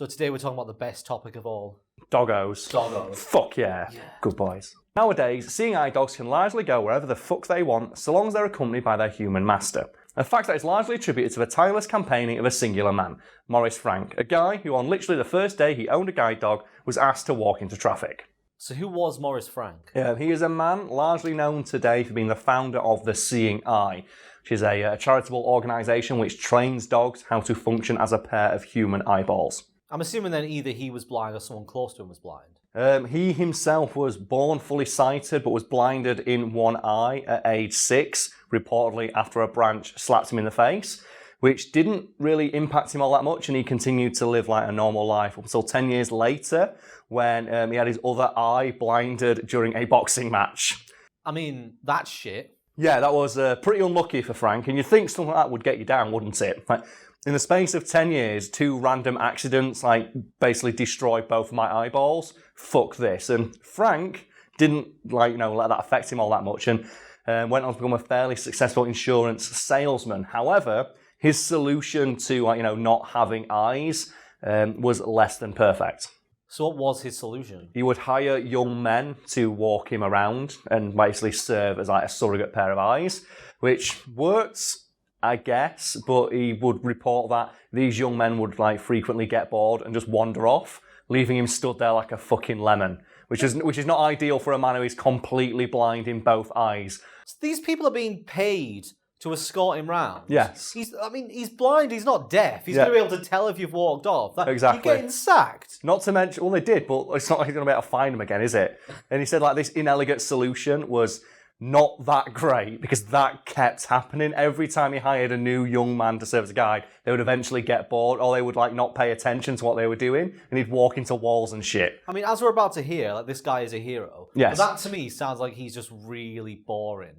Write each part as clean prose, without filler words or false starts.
So today we're talking about the best topic of all. Doggos. Doggos. Fuck yeah. Good boys. Nowadays, seeing eye dogs can largely go wherever the fuck they want, so long as they're accompanied by their human master. A fact that is largely attributed to the tireless campaigning of a singular man, Maurice Frank, a guy who on literally the first day he owned a guide dog was asked to walk into traffic. So who was Maurice Frank? He is a man largely known today for being the founder of the Seeing Eye, which is a charitable organisation which trains dogs how to function as a pair of human eyeballs. I'm assuming then either he was blind or someone close to him was blind. He himself was born fully sighted but was blinded in one eye at age 6, reportedly after a branch slapped him in the face, which didn't really impact him all that much, and he continued to live like a normal life up until 10 years later when he had his other eye blinded during a boxing match. I mean, that's shit. Yeah, that was pretty unlucky for Frank, and you'd think something like that would get you down, wouldn't it? Like, in the space of 10 years, 2 random accidents basically destroyed both of my eyeballs. Fuck this. And Frank didn't let that affect him all that much and went on to become a fairly successful insurance salesman. However, his solution to not having eyes was less than perfect. So what was his solution? He would hire young men to walk him around and basically serve as a surrogate pair of eyes, which worked, I guess, but he would report that these young men would frequently get bored and just wander off, leaving him stood there like a fucking lemon, which is not ideal for a man who is completely blind in both eyes. So these people are being paid to escort him round. Yes. He's blind, he's not deaf. He's going to be able to tell if you've walked off. Exactly. You're getting sacked. Not to mention, well, they did, but it's not like he's going to be able to find him again, is it? And he said this inelegant solution was not that great because that kept happening. Every time he hired a new young man to serve as a guide, they would eventually get bored or they would not pay attention to what they were doing and he'd walk into walls and shit. I mean, as we're about to hear, this guy is a hero. Yes. But that to me sounds like he's just really boring.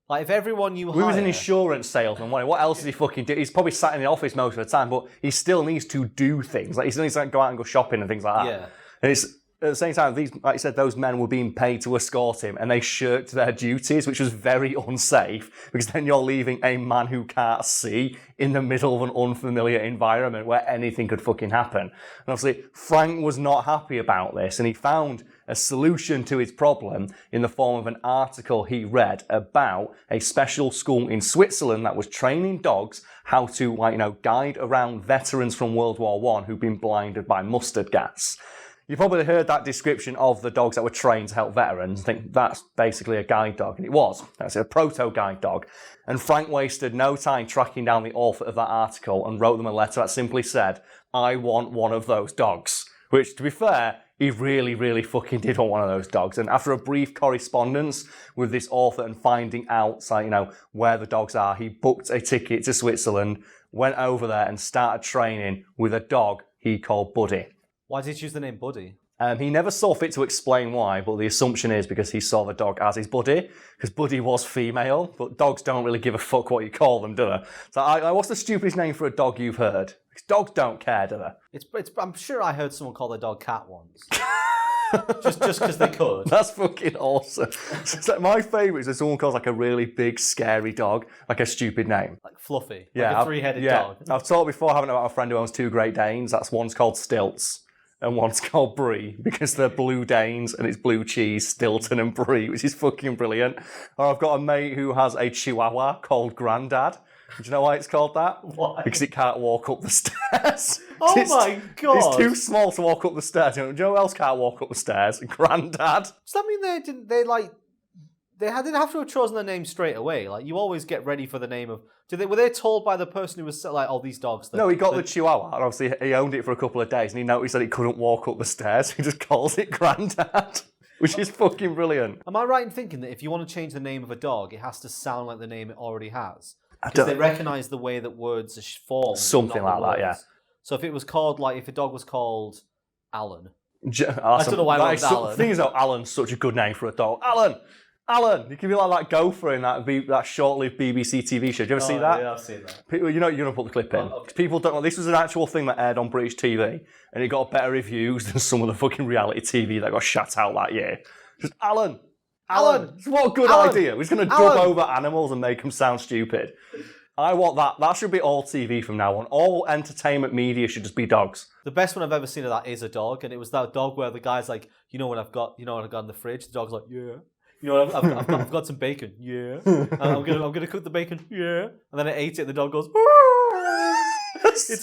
If everyone you hire... He was an insurance salesman. What else does he fucking do? He's probably sat in the office most of the time, but he still needs to do things. He still needs to go out and go shopping and things like that. Yeah. And it's... At the same time, like I said, those men were being paid to escort him and they shirked their duties, which was very unsafe because then you're leaving a man who can't see in the middle of an unfamiliar environment where anything could fucking happen. And obviously, Frank was not happy about this and he found a solution to his problem in the form of an article he read about a special school in Switzerland that was training dogs how to, guide around veterans from World War I who'd been blinded by mustard gas. You probably heard that description of the dogs that were trained to help veterans and think that's basically a guide dog. And it was. That's a proto-guide dog. And Frank wasted no time tracking down the author of that article and wrote them a letter that simply said, "I want one of those dogs." Which, to be fair, he really, really fucking did want one of those dogs. And after a brief correspondence with this author and finding out, where the dogs are, he booked a ticket to Switzerland, went over there and started training with a dog he called Buddy. Why did he choose the name Buddy? He never saw fit to explain why, but the assumption is because he saw the dog as his buddy, because Buddy was female, but dogs don't really give a fuck what you call them, do they? So what's the stupidest name for a dog you've heard? Because dogs don't care, do they? I'm sure I heard someone call their dog Cat once. just because they could. That's fucking awesome. My favourite is when someone calls a really big, scary dog, a stupid name. Like Fluffy. Yeah, a 3-headed dog. I've talked before, haven't I, about a friend who owns 2 Great Danes. That's one's called Stilts. And one's called Brie, because they're blue Danes and it's blue cheese, Stilton and Brie, which is fucking brilliant. Or I've got a mate who has a Chihuahua called Grandad. Do you know why it's called that? Why? Because it can't walk up the stairs. Oh my God. It's too small to walk up the stairs. Do you know who else can't walk up the stairs? Grandad. Does that mean they didn't have to have chosen their name straight away? You always get ready for the name of... Were they told by the person who was these dogs... No, he got the Chihuahua, and obviously he owned it for a couple of days, and he noticed that it couldn't walk up the stairs. He just calls it Grandad, which is fucking brilliant. Am I right in thinking that if you want to change the name of a dog, it has to sound like the name it already has? Because they recognise the way that words are formed. Something like that, yeah. So if it was called, if a dog was called Alan... I don't know why I went Alan. The thing is, Alan's such a good name for a dog. Alan, you can be like that gopher in that short-lived BBC TV show. Did you ever see that? Yeah, I've seen that. People, you're going to put the clip in. Okay. People don't know. This was an actual thing that aired on British TV, and it got better reviews than some of the fucking reality TV that got shut out that year. Just Alan. What a good idea. We're just going to dub over animals and make them sound stupid. I want that. That should be all TV from now on. All entertainment media should just be dogs. The best one I've ever seen of that is a dog, and it was that dog where the guy's like, you know what I've got in the fridge. The dog's like, yeah. You know what I've got some bacon, yeah. I'm gonna cook the bacon, yeah. And then I ate it. And the dog goes.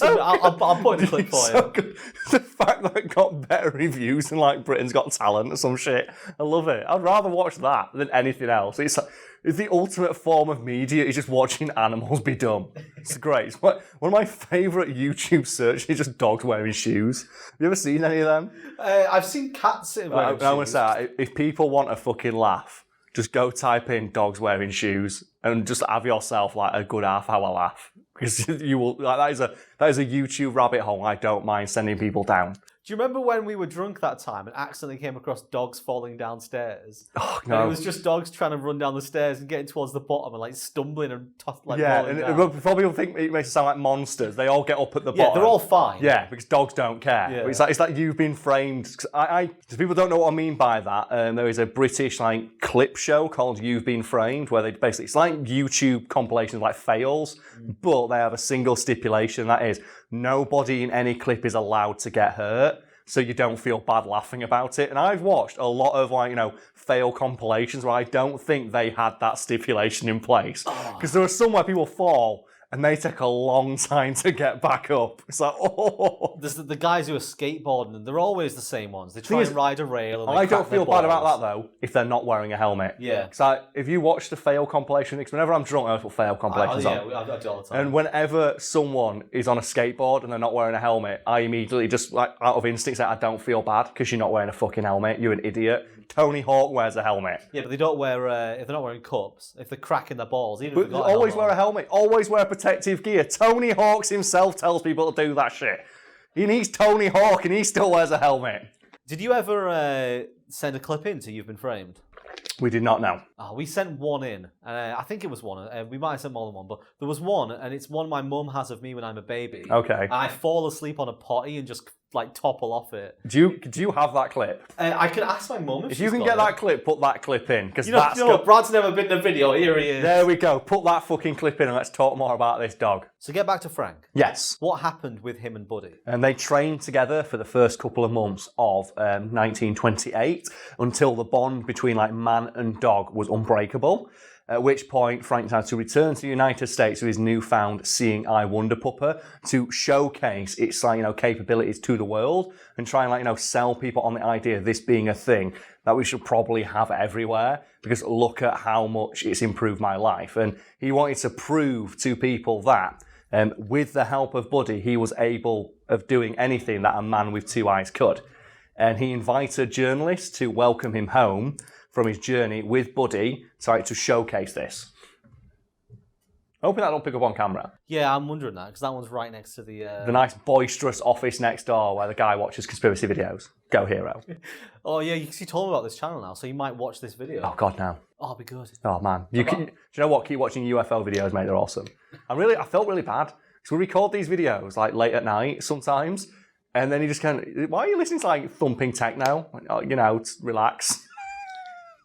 I'll put in a clip for you. Good. The fact that it got better reviews than like Britain's Got Talent or some shit. I love it. I'd rather watch that than anything else. It's the ultimate form of media. Is just watching animals be dumb. It's great. It's one of my favourite YouTube searches is just dogs wearing shoes. Have you ever seen any of them? I've seen cats wearing shoes. I'm gonna say, if people want a fucking laugh, just go type in dogs wearing shoes and just have yourself like a good half-hour laugh. Because you will, like, that is a YouTube rabbit hole I don't mind sending people down. Do you remember when we were drunk that time and accidentally came across dogs falling downstairs? Oh, no. And it was just dogs trying to run down the stairs and getting towards the bottom and like stumbling and falling down. Before people think it makes it sound like monsters, they all get up at the bottom. Yeah, they're all fine. Yeah, because dogs don't care. Yeah. It's like you've been framed. If people don't know what I mean by that, there is a British like clip show called You've Been Framed, where they basically, it's like YouTube compilations like fails, but they have a single stipulation, that is, nobody in any clip is allowed to get hurt, so you don't feel bad laughing about it. And I've watched a lot of fail compilations where I don't think they had that stipulation in place. Because there are some where people fall and they take a long time to get back up. It's like, oh. There's the guys who are skateboarding, and they're always the same ones. They try and ride a rail. And I don't feel bad about that, though, if they're not wearing a helmet. Yeah. Because if you watch the fail compilation, because whenever I'm drunk, I always put fail compilations on. Yeah, I do all the time. And whenever someone is on a skateboard and they're not wearing a helmet, I immediately just, like, out of instinct, say, I don't feel bad because you're not wearing a fucking helmet. You're an idiot. Tony Hawk wears a helmet. Yeah, but they don't wear, if they're not wearing cups, if they're cracking their balls, even But if they've got always wear a helmet. Always wear protective gear. Tony Hawk himself tells people to do that shit. He needs Tony Hawk and he still wears a helmet. Did you ever send a clip in to You've Been Framed? We did not know. We sent one in. I think it was one. We might have sent more than one, but there was one, and it's one my mum has of me when I'm a baby. Okay. And I fall asleep on a potty and just like topple off it. Do you have that clip? I can ask my mum if you can get that clip, put that clip in, because Brad's never been in a video. Here he is. There we go. Put that fucking clip in, and let's talk more about this dog. So get back to Frank. Yes. What happened with him and Buddy? And they trained together for the first couple of months of 1928 until the bond between like man and dog was unbreakable. At which point, Frank had to return to the United States with his newfound seeing eye wonder pupper to showcase its capabilities to the world and try and sell people on the idea of this being a thing that we should probably have everywhere, because look at how much it's improved my life. And he wanted to prove to people that with the help of Buddy, he was able of doing anything that a man with two eyes could. And he invited journalists to welcome him home from his journey with Buddy, to showcase this. Hoping that don't pick up on camera. Yeah, I'm wondering that, because that one's right next to the nice boisterous office next door where the guy watches conspiracy videos. Go hero. Oh yeah, you told me about this channel now, so you might watch this video. Oh god, no. Oh, it'll be good. Oh man, do you know what? Keep watching UFO videos, mate. They're awesome. I felt really bad because we record these videos like late at night sometimes, and then you just why are you listening to like thumping techno? Relax.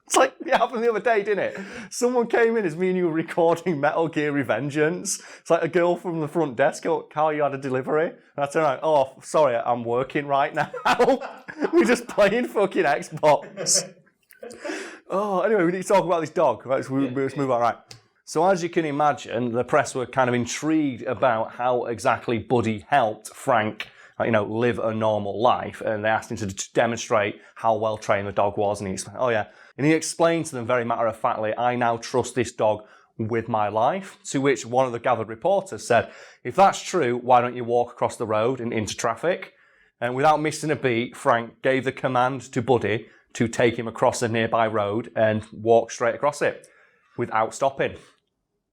It's like it happened the other day, didn't it? Someone came in as me and you were recording Metal Gear Revengeance. It's like a girl from the front desk go, Karl, you had a delivery? And I turned around, oh, sorry, I'm working right now. We're just playing fucking Xbox. Oh, anyway, we need to talk about this dog. Let's move on, right. So as you can imagine, the press were kind of intrigued about how exactly Buddy helped Frank live a normal life. And they asked him to demonstrate how well trained the dog was. And he explained, oh yeah. And he explained to them very matter-of-factly, I now trust this dog with my life. To which one of the gathered reporters said, if that's true, why don't you walk across the road and into traffic? And without missing a beat, Frank gave the command to Buddy to take him across a nearby road and walk straight across it without stopping.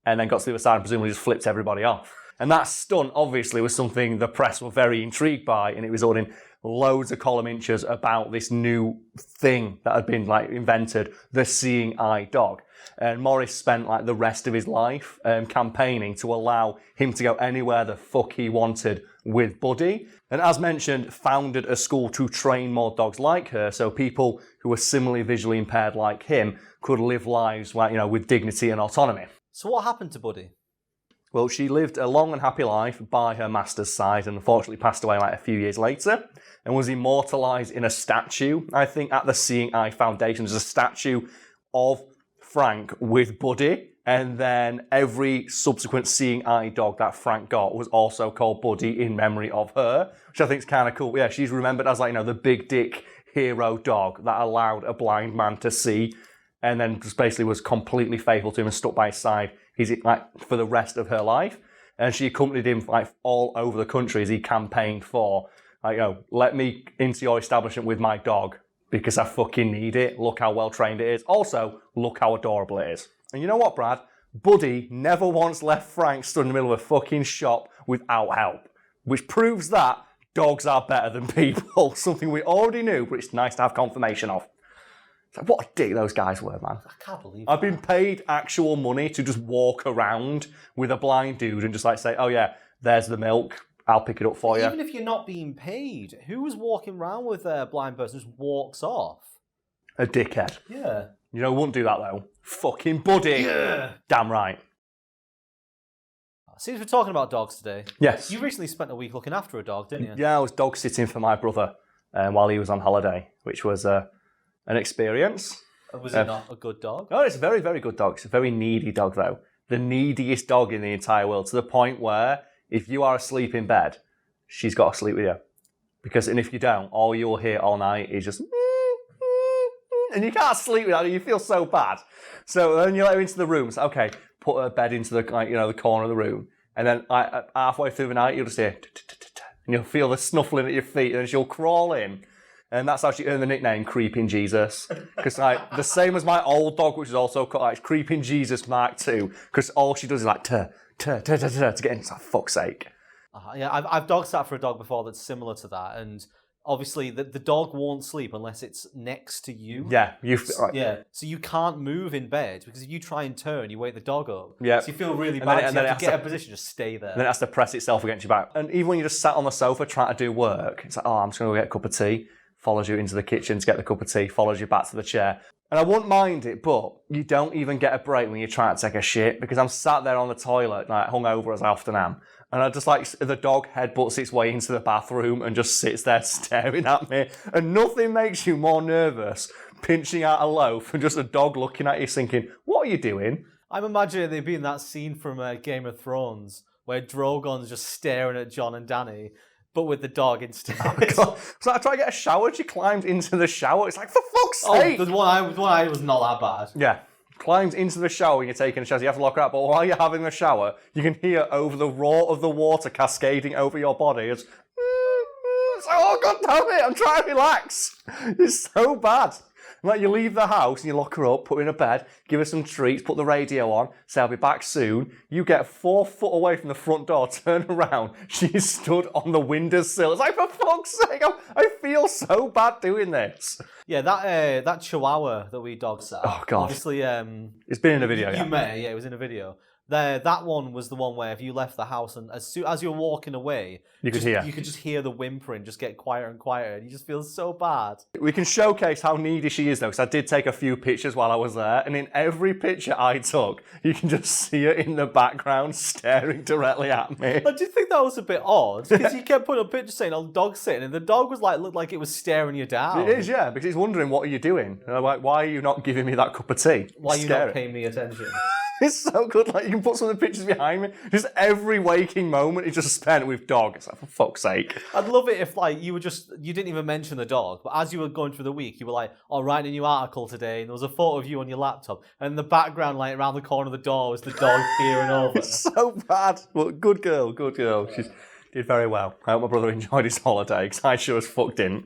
And then got to the other side and presumably just flipped everybody off. And that stunt, obviously, was something the press were very intrigued by, and it resulted in loads of column inches about this new thing that had been invented, the seeing eye dog. And Morris spent the rest of his life campaigning to allow him to go anywhere the fuck he wanted with Buddy. And as mentioned, founded a school to train more dogs like her, so people who were similarly visually impaired like him could live lives with dignity and autonomy. So what happened to Buddy? Well, she lived a long and happy life by her master's side and unfortunately passed away like a few years later and was immortalised in a statue. I think at the Seeing Eye Foundation there's a statue of Frank with Buddy, and then every subsequent Seeing Eye dog that Frank got was also called Buddy in memory of her, which I think is kind of cool. Yeah, she's remembered as like, the big dick hero dog that allowed a blind man to see and then just basically was completely faithful to him and stuck by his side for the rest of her life. And she accompanied him all over the country as he campaigned for, let me into your establishment with my dog because I fucking need it. Look how well trained it is. Also, look how adorable it is. And you know what, Brad? Buddy never once left Frank stood in the middle of a fucking shop without help, which proves that dogs are better than people. Something we already knew, but it's nice to have confirmation of. What a dick those guys were, man. I can't believe I've been paid actual money to just walk around with a blind dude and just say, oh yeah, there's the milk. I'll pick it up for you. Even if you're not being paid, who was walking around with a blind person who just walks off? A dickhead. Yeah. Wouldn't do that though. Fucking Buddy. Yeah. Damn right. Since we're talking about dogs today, yes. You recently spent a week looking after a dog, didn't you? Yeah, I was dog sitting for my brother while he was on holiday, which was an experience. Was it not a good dog? Oh, it's a very, very good dog. It's a very needy dog, though. The neediest dog in the entire world, to the point where if you are asleep in bed, she's got to sleep with you. And if you don't, all you'll hear all night is just... And you can't sleep without it. You feel so bad. So then you let her into the room. So, okay, put her bed into the the corner of the room. And then halfway through the night, you'll just hear... And you'll feel the snuffling at your feet. And then she'll crawl in. And that's how she earned the nickname Creeping Jesus. Because the same as my old dog, which is also called Creeping Jesus Mark II. Because all she does is to get in. It's like, fuck's sake. Yeah, I've dog sat for a dog before that's similar to that. And obviously the dog won't sleep unless it's next to you. Yeah. Yeah. So you can't move in bed because if you try and turn, you wake the dog up. Yeah. So you feel really bad. And then you have to get a position, just stay there. And then it has to press itself against your back. And even when you just sat on the sofa trying to do work, it's like, I'm just going to go get a cup of tea. Follows you into the kitchen to get the cup of tea, follows you back to the chair. And I wouldn't mind it, but you don't even get a break when you're trying to take a shit because I'm sat there on the toilet, hungover as I often am. And I just the dog headbutts its way into the bathroom and just sits there staring at me. And nothing makes you more nervous pinching out a loaf and just a dog looking at you thinking, what are you doing? I'm imagining there being that scene from Game of Thrones where Drogon's just staring at Jon and Dany, but with the dog instead. Oh, God. So I try to get a shower, she climbs into the shower. It's like, for fuck's sake! The one I was not that bad. Yeah. Climbs into the shower when you're taking a shower. You have to lock her up, but while you're having the shower, you can hear over the roar of the water cascading over your body. It's oh, God damn it, I'm trying to relax. It's so bad. You leave the house and you lock her up, put her in a bed, give her some treats, put the radio on, say I'll be back soon. You get 4 foot away from the front door, turn around, she's stood on the windowsill. It's like, for fuck's sake, I feel so bad doing this. Yeah, that chihuahua that we dog sat. Oh, God. Obviously, it's been in a video, You met it, yeah, it was in a video. That one was the one where if you left the house and as you're walking away, you could just hear the whimpering just get quieter and quieter, and you just feel so bad. We can showcase how needy she is though, because I did take a few pictures while I was there, and in every picture I took, you can just see her in the background staring directly at me. I did think that was a bit odd because you kept putting a picture saying, "Oh, the dog's sitting," and the dog was looked like it was staring you down. It is, yeah, because it's wondering what are you doing. And I'm like, why are you not giving me that cup of tea? Why are you not paying me attention? It's so good. You can put some of the pictures behind me. Just every waking moment is just spent with dog. It's like, for fuck's sake. I'd love it if you didn't even mention the dog, but as you were going through the week, you were like, writing a new article today, and there was a photo of you on your laptop, and in the background, around the corner of the door, was the dog peering over. It's so bad. But good girl. She did very well. I hope my brother enjoyed his holiday, because I sure as fuck didn't.